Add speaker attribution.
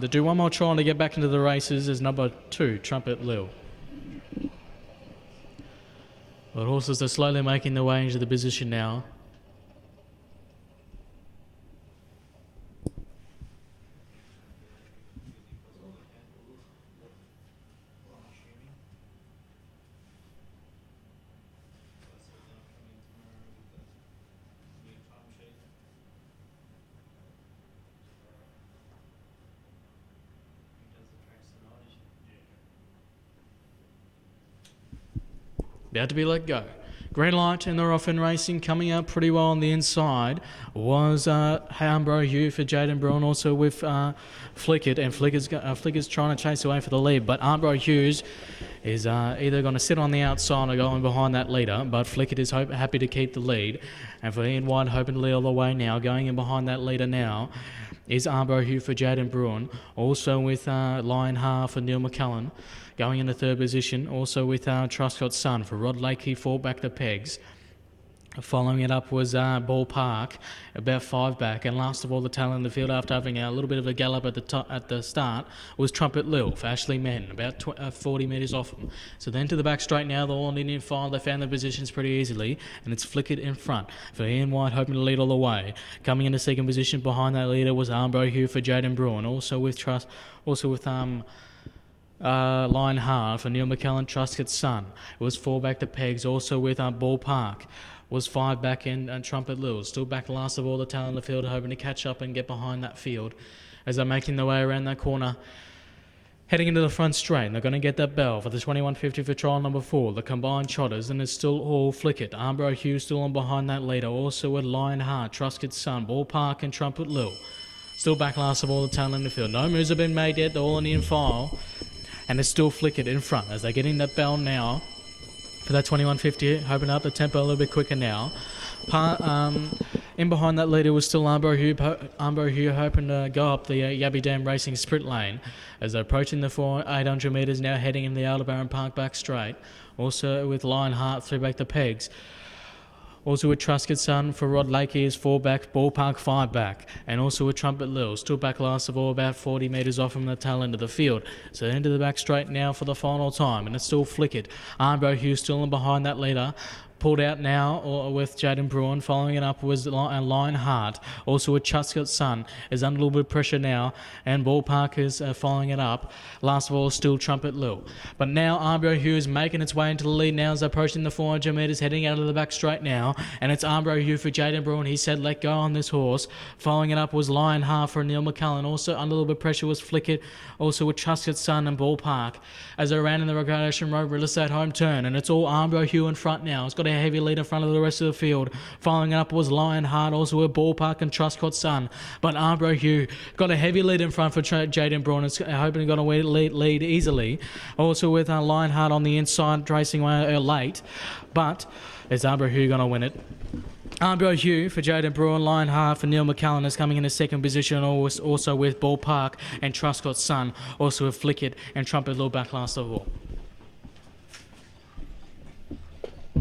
Speaker 1: to do one more try to get back into the races is number 2, Trumpet Lil. But horses are slowly making their way into the position now. About to be let go. Green light and they're off in racing. Coming out pretty well on the inside was Hambro Hugh for Jaden Bruin, also with Flickett, and Flickett's trying to chase away for the lead, but Hambro Hughes is either going to sit on the outside or going behind that leader, but Flickett is happy to keep the lead, and for Ian White hoping to lead all the way now, going in behind that leader now is Arbro Hugh for Jaden Bruin, also with Lionheart for Neil McCullen. Going in the third position, also with Truscott's Son for Rod Lakey, 4 back the pegs. Following it up was Ball Park, about 5 back, and last of all the talent in the field after having a little bit of a gallop at the start was Trumpet Lil for Ashley Men, about 40 metres off them. So then to the back straight now, the all Indian file, they found their positions pretty easily, and it's Flickered in front for Ian White hoping to lead all the way. Coming into second position behind that leader was Armbro Hugh for Jaden Bruin, also with Lionheart for Neil McCullen, Truscott's Son. It was 4 back to pegs, also with Ball Park. Was 5 back in Trumpet Lil. Still back last of all the talent in the field, hoping to catch up and get behind that field as they're making their way around that corner. Heading into the front straight, they're going to get that bell for the 2150 for trial number 4, the combined trotters, and it's still all Flickett. Armbro Hugh still on behind that leader, also with Lionheart, Truscott's Son, Ball Park and Trumpet Lil. Still back last of all the talent in the field. No moves have been made yet, they're all in the file. And it's still Flickett in front as they're getting that bell now for that 2150, hoping up the tempo a little bit quicker now. In behind that leader was still Armbro Hugh hoping to go up the Yabby Dam Racing sprint lane as they're approaching the 800 metres now, heading in the Aldebaran Park back straight. Also with Lionheart 3 back the pegs. Also with Truscott's Son for Rod Lakey is 4 back, Ball Park 5 back, and also with Trumpet Lil, still back last of all about 40 metres off from the tail end of the field. So into the back straight now for the final time, and it's still Flickett. Armbro Hugh still in behind that leader. Pulled out now with Jaden Bruin. Following it up was Lionheart. Also with Truscott's Son is under a little bit of pressure now, and Ball Park is following it up. Last of all, still Trumpet Lil. But now Armbro Hugh is making its way into the lead now as they're approaching the 400 metres, heading out of the back straight now, and it's Armbro Hugh for Jaden Bruin. He said let go on this horse. Following it up was Lionheart for Neil McCullen. Also under a little bit of pressure was Flickett. Also with Truscott's Son and Ball Park as they ran in the Recreation Road Real Estate home turn, and it's all Armbro Hugh in front now. It's got a heavy lead in front of the rest of the field. Following up was Lionheart, also with Ball Park and Truscott's Son. But Armbro Hugh got a heavy lead in front for Jaden Braun. It's hoping to get a lead easily. Also with Lionheart on the inside, racing away late. But is Armbro Hugh going to win it? Armbro Hugh for Jaden Bruin, Lionheart for Neil McCullen is coming in a second position, also with Ball Park and Truscott's Son, also with Flickett and Trumpet Lil back last of all.